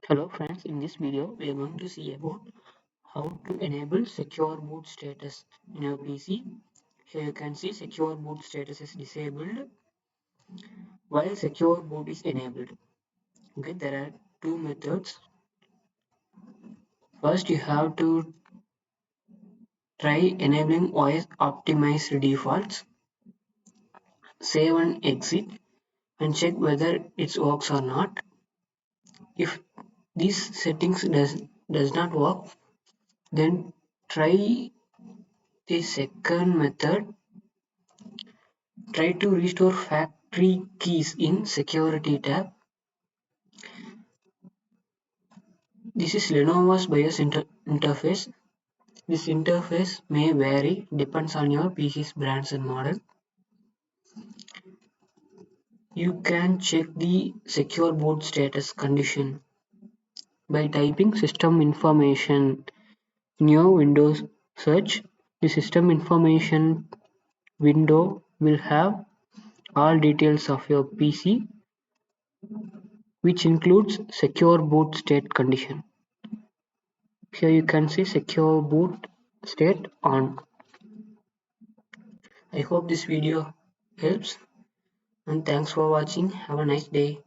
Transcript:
Hello friends, in this video we are going to see about how to enable secure boot status in your PC. Here you can see secure boot status is disabled while secure boot is enabled. Okay, there are two methods. First you have to try enabling OS optimized defaults, save and exit and check whether it works or not. If these settings does not work, then try the second method. Try to restore factory keys in Security tab. This is Lenovo's BIOS interface. This interface may vary, depends on your PC's brands and model. You can check the secure boot status condition by typing system information in your Windows search. The system information window will have all details of your PC, which includes secure boot state condition. Here you can see secure boot state on. I hope this video helps and thanks for watching. Have a nice day.